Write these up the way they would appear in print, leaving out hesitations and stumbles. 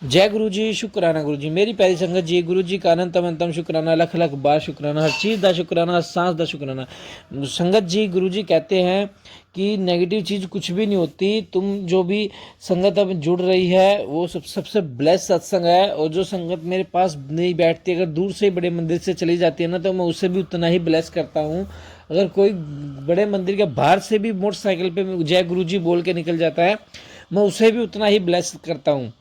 जय गुरु जी, शुकराना गुरु जी। मेरी प्यारी संगत जी, गुरु जी का अनंतम अनंतम शुकराना, लख लख बार शुकराना, हर चीज़ का शुकराना, हर सांस का शुकराना। संगत जी, गुरु जी कहते हैं कि नेगेटिव चीज़ कुछ भी नहीं होती। तुम जो भी संगत अब जुड़ रही है वो सबसे ब्लेस सत्संग है। और जो संगत मेरे पास नहीं बैठती, अगर दूर से बड़े मंदिर से चली जाती है ना, तो मैं उससे भी उतना ही ब्लेस करता हूँ। अगर कोई बड़े मंदिर के बाहर से भी मोटरसाइकिल पे जय गुरु जी बोल के निकल जाता है, मैं उसे भी उतना ही ब्लेस करता हूँ।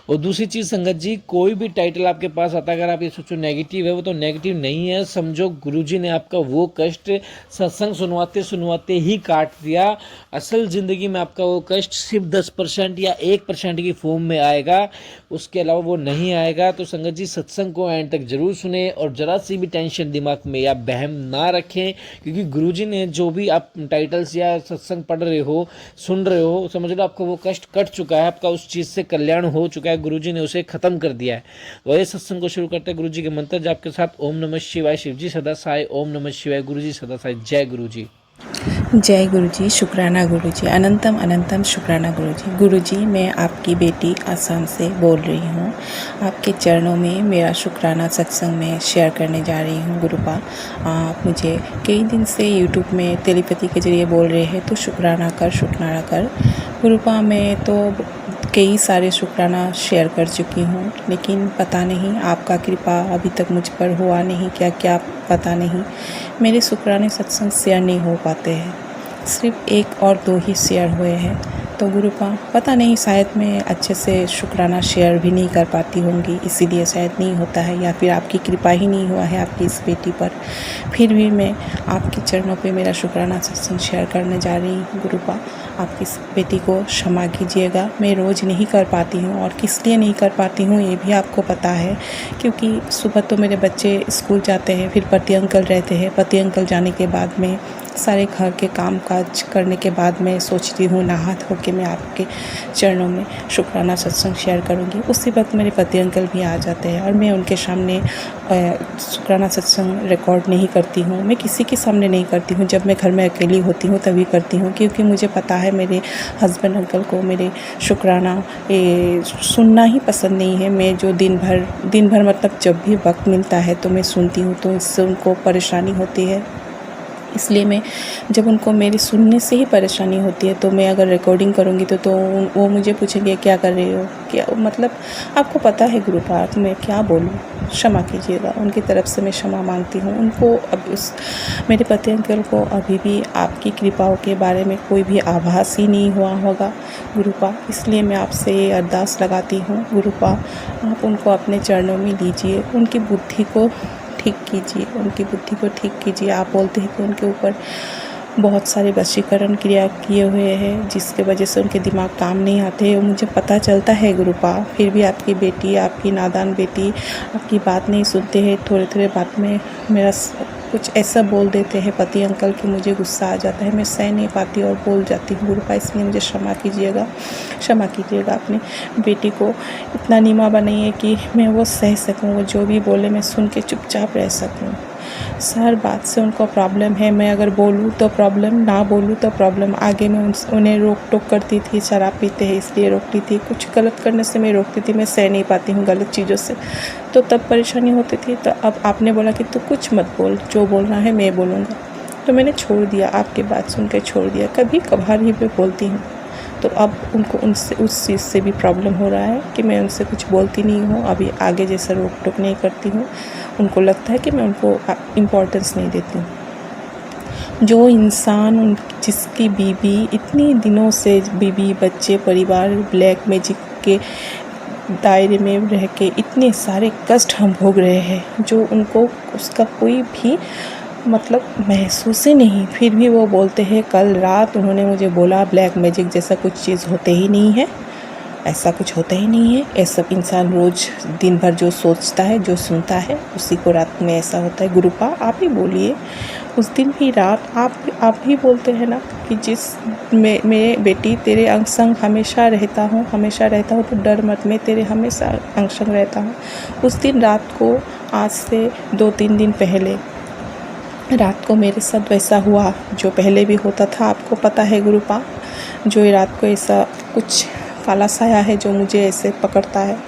और दूसरी चीज़ संगत जी, कोई भी टाइटल आपके पास आता है, अगर आप ये सोचो नेगेटिव है, वो तो नेगेटिव नहीं है। समझो गुरुजी ने आपका वो कष्ट सत्संग सुनवाते सुनवाते ही काट दिया। असल ज़िंदगी में आपका वो कष्ट सिर्फ 10% या 1% की फॉर्म में आएगा, उसके अलावा वो नहीं आएगा। तो संगत जी, सत्संग को एंड तक जरूर सुने और ज़रा सी भी टेंशन दिमाग में या बहम ना रखें, क्योंकि गुरुजी ने जो भी आप टाइटल्स या सत्संग पढ़ रहे हो, सुन रहे हो, समझ लो आपका वो कष्ट कट चुका है, आपका उस चीज़ से कल्याण हो चुका है, गुरुजी ने उसे खत्म कर दिया है। वही सत्संग को शुरू करते हैं गुरुजी के मंत्र जाप के साथ। ओम नमः शिवाय, शिवजी सदा साई। ओम नमः शिवाय, गुरुजी सदा साई। जय गुरुजी। जय गुरुजी, शुक्राना गुरुजी, अनंतम अनंतम शुक्राना गुरुजी। गुरुजी, मैं आपकी बेटी आसाम से बोल रही हूँ। आपके चरणों में मेरा शुक्राना सत्संग में शेयर करने जा रही हूँ। गुरुपा, आप मुझे कई दिन से यूट्यूब में टेलीपैथी के जरिए बोल रहे हैं, तो शुक्राना कर। गुरुपा, मैं तो कई सारे शुक्राना शेयर कर चुकी हूँ, लेकिन पता नहीं आपका कृपा अभी तक मुझ पर हुआ नहीं, क्या पता नहीं। मेरे शुक्राने सत्संग शेयर नहीं हो पाते हैं, सिर्फ 1 और 2 ही शेयर हुए हैं। तो गुरुपा, पता नहीं, शायद मैं अच्छे से शुक्राना शेयर भी नहीं कर पाती होंगी, इसीलिए शायद नहीं होता है, या फिर आपकी कृपा ही नहीं हुआ है आपकी इस बेटी पर। फिर भी मैं आपके चरणों पे मेरा शुक्राना सत्संग शेयर करने जा रही हूँ। गुरुपा, आपकी इस बेटी को क्षमा कीजिएगा। मैं रोज़ नहीं कर पाती हूँ, और किस लिए नहीं कर पाती हूँ ये भी आपको पता है, क्योंकि सुबह तो मेरे बच्चे स्कूल जाते हैं, फिर पति अंकल रहते हैं। पति अंकल जाने के बाद में सारे घर के काम काज करने के बाद मैं सोचती हूँ नहा धो के मैं आपके चरणों में शुक्राना सत्संग शेयर करूँगी। उसी वक्त मेरे पति अंकल भी आ जाते हैं, और मैं उनके सामने शुक्राना सत्संग रिकॉर्ड नहीं करती हूँ। मैं किसी के सामने नहीं करती हूँ, जब मैं घर में अकेली होती हूँ तभी करती हूँ, क्योंकि मुझे पता है मेरे हस्बैंड अंकल को मेरे शुक्राना सुनना ही पसंद नहीं है। मैं जो दिन भर मतलब जब भी वक्त मिलता है तो मैं सुनती हूँ, तो इससे उनको परेशानी होती है। इसलिए मैं, जब उनको मेरे सुनने से ही परेशानी होती है, तो मैं अगर रिकॉर्डिंग करूँगी तो वो मुझे पूछेंगे क्या कर रहे हो, क्या मतलब। आपको पता है गुरुपा, मैं क्या बोलूँ, क्षमा कीजिएगा। उनकी तरफ से मैं क्षमा मांगती हूँ। उनको अब मेरे पति अंकल को अभी भी आपकी कृपाओं के बारे में कोई भी आभास ही नहीं हुआ होगा गुरुपा, इसलिए मैं आपसे ये अरदास लगाती हूँ। गुरुपा, आप उनको अपने चरणों में लीजिए, उनकी बुद्धि को ठीक कीजिए, उनकी बुद्धि को ठीक कीजिए। आप बोलते हैं कि उनके ऊपर बहुत सारे वशीकरण क्रिया किए हुए हैं, जिसके वजह से उनके दिमाग काम नहीं आते हैं, मुझे पता चलता है गुरुपा। फिर भी आपकी बेटी, आपकी नादान बेटी आपकी बात नहीं सुनते हैं। थोड़े बात में मेरा कुछ ऐसा बोल देते हैं पति अंकल कि मुझे गुस्सा आ जाता है, मैं सह नहीं पाती और बोल जाती हूँ गुरुपा। इसलिए मुझे क्षमा कीजिएगा अपनी बेटी को इतना नीमा बनाइए कि मैं वो सह सकूँ, वो जो भी बोले मैं सुन के चुपचाप रह सकूँ। हर बात से उनको प्रॉब्लम है, मैं अगर बोलूँ तो प्रॉब्लम, ना बोलूँ तो प्रॉब्लम। आगे मैं उन्हें रोक टोक करती थी, शराब पीते हैं इसलिए रोकती थी, कुछ गलत करने से मैं रोकती थी, मैं सह नहीं पाती हूँ गलत चीज़ों से, तो तब परेशानी होती थी। तो अब आपने बोला कि तू कुछ मत बोल, जो बोलना है मैं बोलूँगा, तो मैंने छोड़ दिया, आपकी बात सुन के छोड़ दिया। कभी कभार ही मैं बोलती हूँ, तो अब उनको उनसे उस चीज़ से भी प्रॉब्लम हो रहा है कि मैं उनसे कुछ बोलती नहीं हूँ, अभी आगे जैसा रोक टोक नहीं करती हूँ। उनको लगता है कि मैं उनको इम्पोर्टेंस नहीं देती हूँ। जो इंसान जिसकी बीवी इतनी दिनों से, बीवी बच्चे परिवार ब्लैक मैजिक के दायरे में रह के इतने सारे कष्ट हम भोग रहे हैं, जो उनको उसका कोई भी मतलब महसूस ही नहीं, फिर भी वो बोलते हैं कल रात उन्होंने मुझे बोला ब्लैक मैजिक जैसा कुछ चीज़ होते ही नहीं है, ऐसा कुछ होता ही नहीं है। ऐसा इंसान रोज़ दिन भर जो सोचता है, जो सुनता है, उसी को रात में ऐसा होता है। गुरुपा, आप ही बोलिए, उस दिन भी रात आप ही बोलते हैं ना कि मेरे बेटी तेरे अंग संग हमेशा रहता हूँ, तो डर मत, मैं तेरे हमेशा अंग संग रहता हूँ। उस दिन रात को, आज से 2-3 दिन पहले रात को मेरे साथ वैसा हुआ जो पहले भी होता था, आपको पता है गुरुपा। जो रात को ऐसा कुछ काला साया है जो मुझे ऐसे पकड़ता है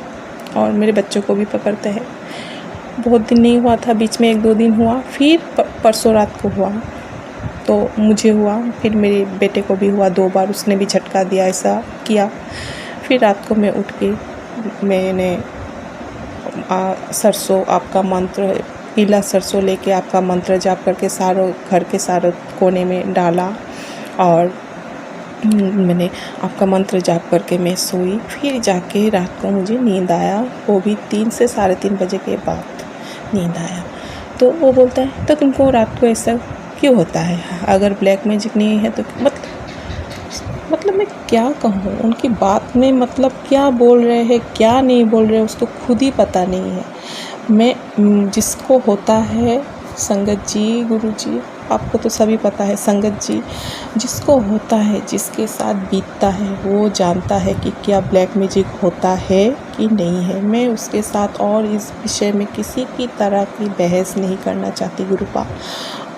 और मेरे बच्चों को भी पकड़ते हैं। बहुत दिन नहीं हुआ था, बीच में 1-2 दिन हुआ, फिर परसों रात को हुआ तो मुझे हुआ, फिर मेरे बेटे को भी हुआ 2 बार, उसने भी झटका दिया, ऐसा किया। फिर रात को मैं उठ के मैंने सरसों आपका मंत्र, पीला सरसों लेके आपका मंत्र जाप करके सारों घर के सारे कोने में डाला और मैंने आपका मंत्र जाप करके मैं सोई। फिर जाके रात को मुझे नींद आया, वो भी 3 से 3:30 बजे के बाद नींद आया। तो वो बोलता है तो तुमको रात को ऐसा क्यों होता है, अगर ब्लैक मैजिक नहीं है तो मतलब मैं क्या कहूँ, उनकी बात में मतलब क्या बोल रहे हैं क्या नहीं बोल रहे उसको खुद ही पता नहीं है। मैं जिसको होता है संगत जी, गुरु जी, आपको तो सभी पता है, संगत जी जिसको होता है, जिसके साथ बीतता है वो जानता है कि क्या ब्लैक मैजिक होता है कि नहीं है। मैं उसके साथ और इस विषय में किसी की तरह की बहस नहीं करना चाहती। गुरुपा,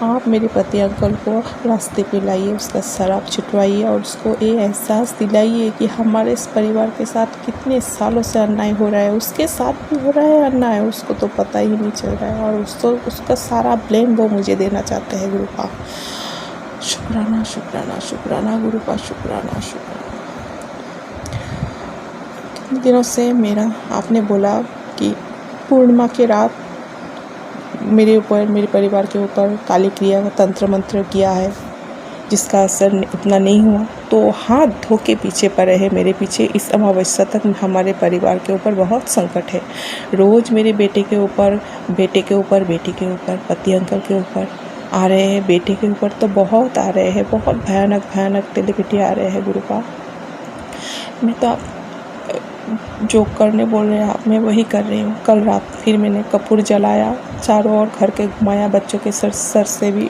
आप मेरे पति अंकल को रास्ते पे लाइए, उसका शराब छिटवाइए और उसको ये एहसास दिलाइए कि हमारे इस परिवार के साथ कितने सालों से अन्याय हो रहा है, उसके साथ भी हो रहा है अन्याय, उसको तो पता ही नहीं चल रहा है और उसका सारा ब्लेम वो मुझे देना चाहते हैं। गुरुपा, शुक्राना शुक्राना शुक्राना गुरुपा, शुक्राना शुक्राना। कितने दिनों से मेरा आपने बोला कि पूर्णिमा की रात मेरे ऊपर, मेरे परिवार के ऊपर काली क्रिया का तंत्र मंत्र किया है, जिसका असर उतना नहीं हुआ, तो हाथ धो के पीछे पड़े हैं मेरे पीछे। इस अमावस्या तक हमारे परिवार के ऊपर बहुत संकट है। रोज़ मेरे बेटे के ऊपर, बेटी के ऊपर, पति अंकल के ऊपर आ रहे हैं, बेटे के ऊपर तो बहुत आ रहे हैं, बहुत भयानक भयानक टेलीपैथी आ रहे हैं। गुरुपा, मैं तो आप जो करने बोल रहे हैं आप, मैं वही कर रही हूँ। कल रात फिर मैंने कपूर जलाया, चारों ओर घर के घुमाया, बच्चों के सर से भी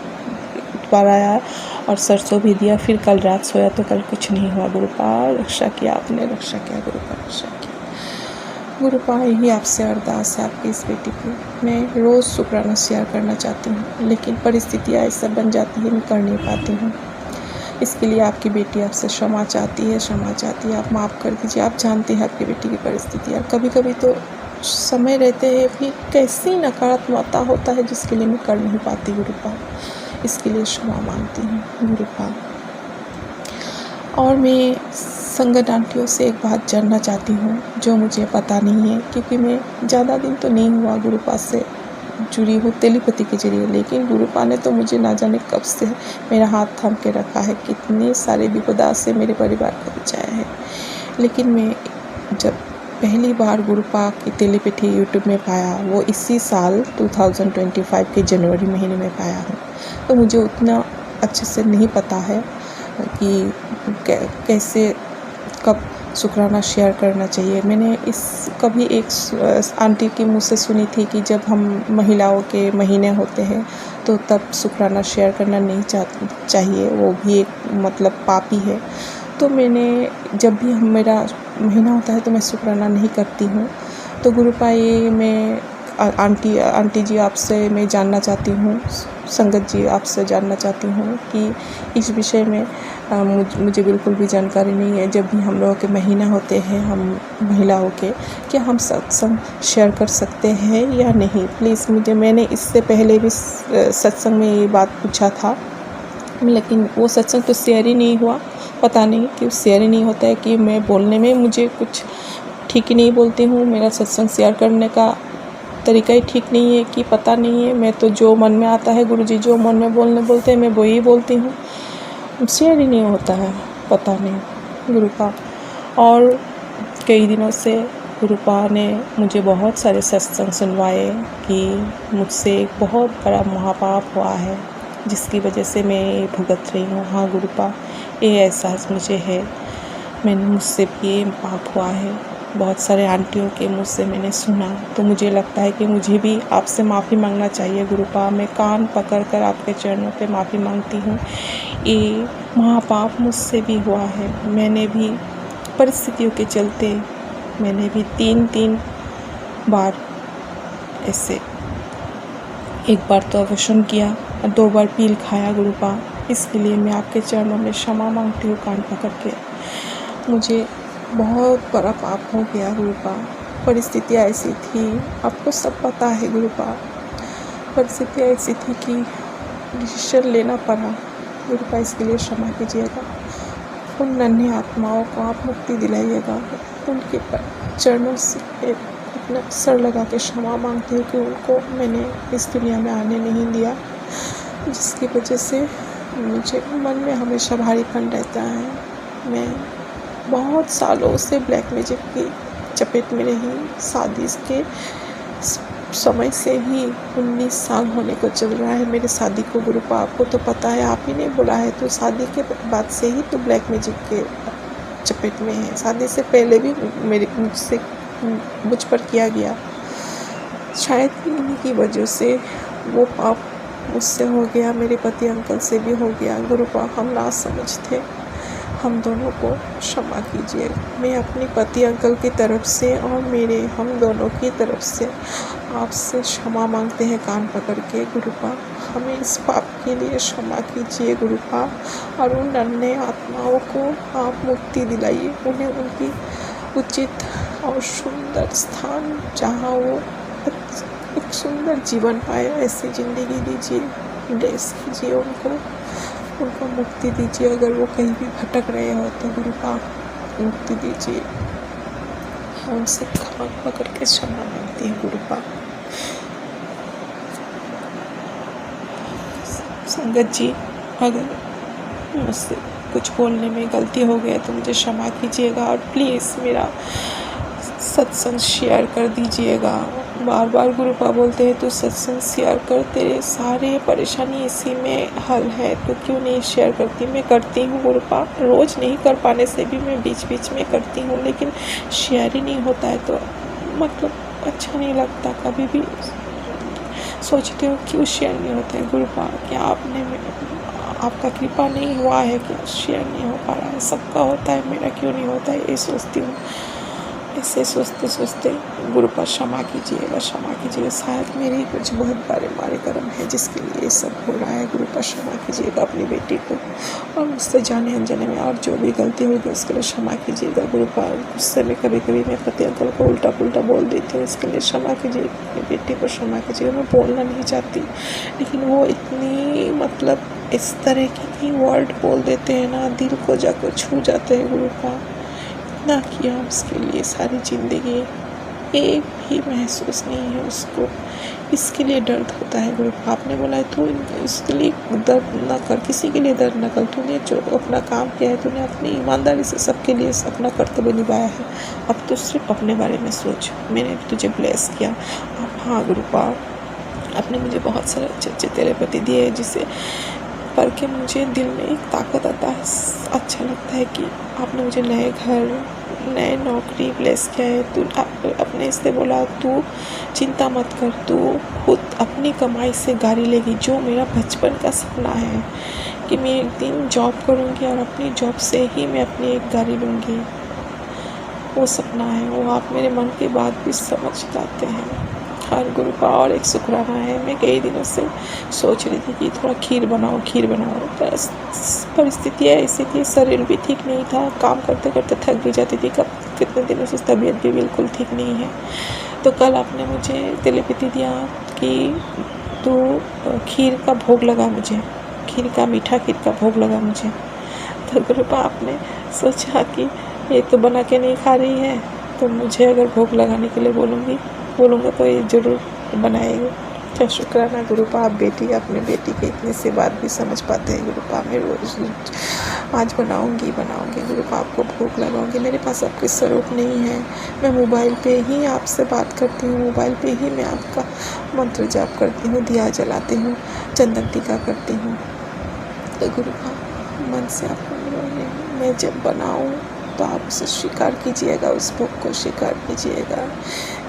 पराया और सरसों भी दिया। फिर कल रात सोया तो कल कुछ नहीं हुआ। गुरुपा, रक्षा किया आपने, रक्षा किया गुरुपा, रक्षा किया। गुरुपा, यही आपसे अरदास है आपकी इस बेटी की। मैं रोज़ शुक्राना शेयर करना चाहती हूँ, लेकिन परिस्थितियाँ ऐसा बन जाती है, मैं कर नहीं पाती हूँ। इसके लिए आपकी बेटी आपसे क्षमा चाहती है, आप माफ़ कर दीजिए। आप जानते हैं आपकी बेटी की परिस्थिति, और कभी कभी तो समय रहते हैं भी कैसी नकारात्मकता होता है जिसके लिए मैं कर नहीं पाती। गुरुपा, इसके लिए क्षमा मांगती हूँ गुरुपा। और मैं संगत आंटियों से एक बात जानना चाहती हूँ जो मुझे पता नहीं है, क्योंकि मैं ज़्यादा दिन तो नहीं हुआ गुरुपा से जुड़ी हूँ टेलीपैथी के जरिए, लेकिन गुरुपा ने तो मुझे ना जाने कब से मेरा हाथ थाम के रखा है, कितने सारे विपदा से मेरे परिवार को बचाया है। लेकिन मैं जब पहली बार गुरुपा की टेलीपैथी यूट्यूब में पाया, वो इसी साल 2025 के जनवरी महीने में पाया हूँ, तो मुझे उतना अच्छे से नहीं पता है कि कैसे कब शुक्राना शेयर करना चाहिए। मैंने इस कभी एक आंटी के मुँह से सुनी थी कि जब हम महिलाओं के महीने होते हैं तो तब शुक्राना शेयर करना नहीं चाहिए, वो भी एक मतलब पापी है। तो मैंने जब भी मेरा महीना होता है तो मैं शुक्राना नहीं करती हूँ। तो गुरुपा, ये मैं आंटी जी आपसे मैं जानना चाहती हूँ, संगत जी आपसे जानना चाहती हूँ कि इस विषय में मुझे बिल्कुल भी जानकारी नहीं है। जब भी हम लोगों के महीना होते हैं, हम महिलाओं के, क्या हम सत्संग शेयर कर सकते हैं या नहीं? प्लीज़ मैंने इससे पहले भी सत्संग में ये बात पूछा था, लेकिन वो सत्संग तो शेयर ही नहीं हुआ। पता नहीं क्यों शेयर ही नहीं होता है, कि मैं बोलने में मुझे कुछ ठीक ही नहीं बोलती हूँ, मेरा सत्संग शेयर करने का तरीका ही ठीक नहीं है कि पता नहीं है। मैं तो जो मन में आता है, गुरुजी जो मन में बोलते हैं मैं वही बोलती हूँ, शेयर ही नहीं होता है, पता नहीं गुरुपा। और कई दिनों से गुरुपा ने मुझे बहुत सारे सत्संग सुनवाए कि मुझसे एक बहुत बड़ा महापाप हुआ है, जिसकी वजह से मैं भुगत रही हूँ। हाँ गुरुपा, ये एहसास मुझे है, मुझसे भी ये पाप हुआ है। बहुत सारे आंटियों के मुँह से मैंने सुना, तो मुझे लगता है कि मुझे भी आपसे माफ़ी मांगना चाहिए। गुरुपा, मैं कान पकड़कर आपके चरणों पे माफ़ी मांगती हूँ। ये महापाप मुझसे भी हुआ है। मैंने भी परिस्थितियों के चलते मैंने भी 3 बार ऐसे, एक बार तो अवशन किया और 2 बार पील खाया। गुरुपा, इसके लिए मैं आपके चरणों में क्षमा मांगती हूँ कान पकड़ के। मुझे बहुत बड़ा पाप हो गया गुरुपा। परिस्थितियाँ ऐसी थी, आपको सब पता है गुरुपा। परिस्थितियाँ ऐसी थी कि डिसीजन लेना पड़ा गुरुपा, इसके लिए क्षमा कीजिएगा। उन नन्ही आत्माओं को आप मुक्ति दिलाइएगा। उनके चरणों से अपना सर लगा के क्षमा मांगती हूँ कि उनको मैंने इस दुनिया में आने नहीं दिया, जिसकी वजह से मुझे मन में हमेशा भारीपन रहता है। मैं बहुत सालों से ब्लैक मैजिक की चपेट में रही। शादी के समय से ही 19 साल होने को चल रहा है मेरे शादी को गुरुपा। आपको तो पता है, आप ही ने बोला है, तो शादी के बाद से ही तो ब्लैक मैजिक के चपेट में है। शादी से पहले भी मुझ पर किया गया। शायद इन्हीं की वजह से वो पाप मुझसे हो गया, मेरे पति अंकल से भी हो गया गुरुपा। हम ना समझ थे, हम दोनों को क्षमा कीजिए। मैं अपने पति अंकल की तरफ से और हम दोनों की तरफ से आपसे क्षमा मांगते हैं कान पकड़ के गुरुपा। हमें इस पाप के लिए क्षमा कीजिए गुरुपा, और उन अन्य आत्माओं को आप मुक्ति दिलाइए। उन्हें उनकी उचित और सुंदर स्थान, जहाँ वो एक सुंदर जीवन पाए, ऐसी ज़िंदगी दीजिए, ब्लेस कीजिए उनको मुक्ति दीजिए। अगर वो कहीं भी भटक रहे हो तो गुरुपा मुक्ति दीजिए। मैं उनसे कान पकड़ के क्षमा मांगती हूँ गुरुपा। संगत जी, अगर मुझसे कुछ बोलने में गलती हो गया तो मुझे क्षमा कीजिएगा, और प्लीज़ मेरा सत्संग शेयर कर दीजिएगा। बार बार गुरुपा बोलते हैं तो सत्संग शेयर कर, तेरे सारे परेशानी इसी में हल है, तो क्यों नहीं शेयर करती। मैं करती हूँ गुरुपा, रोज़ नहीं कर पाने से भी मैं बीच बीच में करती हूँ, लेकिन शेयर ही नहीं होता है तो मतलब अच्छा नहीं लगता। कभी भी सोचती हूँ क्यों शेयर नहीं होता है गुरुपा, क्या आपका कृपा नहीं हुआ है कि शेयर नहीं हो पा रहा है। सबका होता है, मेरा क्यों नहीं होता है, ये सोचती हूँ। ऐसे सोचते सोचते गुरुपा क्षमा कीजिएगा, क्षमा कीजिएगा। शायद मेरी कुछ बहुत मारे कर्म है जिसके लिए ये सब हो रहा है। गुरुपा क्षमा कीजिएगा अपनी बेटी को, और मुझसे जाने अनजाने में और जो भी गलती होगी उसके लिए क्षमा कीजिएगा गुरुपा। गुस्से में कभी कभी मैं पति अंकल को उल्टा पुल्टा बोल देती हूँ, इसके लिए क्षमा कीजिए। अपनी बेटी को क्षमा कीजिएगा। मैं बोलना नहीं चाहती, लेकिन वो इतनी मतलब इस तरह की वर्ड बोल देते हैं ना, दिल को जाकर छू जाते हैं गुरुपा। ना किया उसके लिए सारी ज़िंदगी, एक भी महसूस नहीं है उसको, इसके लिए दर्द होता है गुरुपा। आपने बोला है तू इसके लिए दर्द ना कर, किसी के लिए दर्द ना कर। तूने जो अपना काम किया है, तूने अपनी ईमानदारी से सबके लिए अपना कर्तव्य निभाया है। अब तो सिर्फ अपने बारे में सोच। मैंने तुझे ब्लेस किया। अब हाँ गुरुपा, आपने मुझे बहुत सारे अच्छे अच्छे तेरेपति दिए हैं, जिसे पढ़ के मुझे दिल में एक ताकत आता है। अच्छा लगता है कि आपने मुझे नए घर, नए नौकरी ब्लेस किया है। तू अपने से बोला तू चिंता मत कर, तू खुद अपनी कमाई से गाड़ी लेगी। जो मेरा बचपन का सपना है कि मैं एक दिन जॉब करूँगी और अपनी जॉब से ही मैं अपनी एक गाड़ी लूँगी, वो सपना है। वो आप मेरे मन की बात भी समझ जाते हैं। हर गुरुपा, और एक शुक्राना है, मैं कई दिनों से सोच रही थी कि थोड़ा खीर बनाओ। परिस्थितियाँ ऐसी थी, शरीर भी ठीक नहीं था, काम करते करते थक भी जाती थी। कितने दिनों से तबीयत भी बिल्कुल ठीक नहीं है। तो कल आपने मुझे तेलेपति दिया कि तू खीर का भोग लगा मुझे, मीठा खीर का भोग लगा मुझे। तो गुरुपा आपने सोचा कि ये तो बना के नहीं खा रही है, तो मुझे अगर भोग लगाने के लिए बोलूँगा तो ये ज़रूर बनाएगी। क्या शुक्राना गुरुपा, आप अपने बेटी के इतने से बात भी समझ पाते हैं गुरुपा। मैं रोज़ आज बनाऊँगी गुरुपा, आपको भोग लगाऊँगी। मेरे पास आपके स्वरूप नहीं है, मैं मोबाइल पे ही आपसे बात करती हूँ, मोबाइल पे ही मैं आपका मंत्र जाप करती हूँ, दिया जलाती हूँ, चंदन टीका करती हूँ। तो गुरुपा मन से आपको मैं जब बनाऊँ तो आप उसे स्वीकार कीजिएगा, उस भोग को स्वीकार कीजिएगा।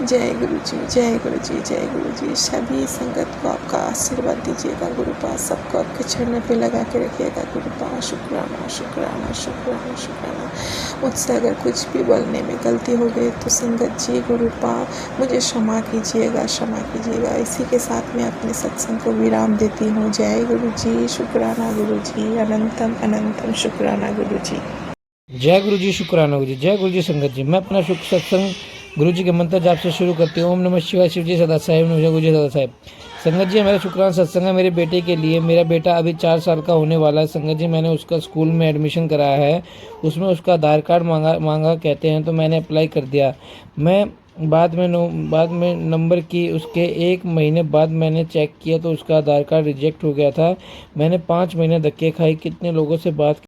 जय गुरु जी, जय गुरु जी, जय गुरु जी। सभी संगत को आपका आशीर्वाद दीजिएगा गुरुपा, सबको आपके चरणों पे लगा के रखिएगा गुरुपा। शुक्राना शुक्राना शुक्राना शुक्राना। मुझसे अगर कुछ भी बोलने में गलती हो गई तो संगत जी गुरुपा मुझे क्षमा कीजिएगा, क्षमा कीजिएगा। इसी के साथ मैं अपने सत्संग को विराम देती हूँ। जय गुरु जी, शुक्राना गुरु जी, अनंतम अनंतम शुक्राना गुरु जी। जय गुरु जी, शुक्राना गुरु जी। जय गुरु जी संगत जी, मैं अपना शुभ सत्संग गुरु जी के मंत्र जाप से शुरू करती हूँ। ओम नमः शिवाय, शिव जी सदा साहिब, नमः गुरु जी सदा साहिब। संगत जी, मेरा शुक्राना सत्संग है मेरे बेटे के लिए। मेरा बेटा अभी 4 साल का होने वाला है। संगत जी, मैंने उसका स्कूल में एडमिशन कराया है। उसमें उसका आधार कार्ड मांगा कहते हैं, तो मैंने अप्लाई कर दिया। मैं बाद में नंबर की उसके 1 महीने बाद मैंने चेक किया तो उसका आधार कार्ड रिजेक्ट हो गया था। मैंने 5 महीने धक्के खाए, कितने लोगों से बात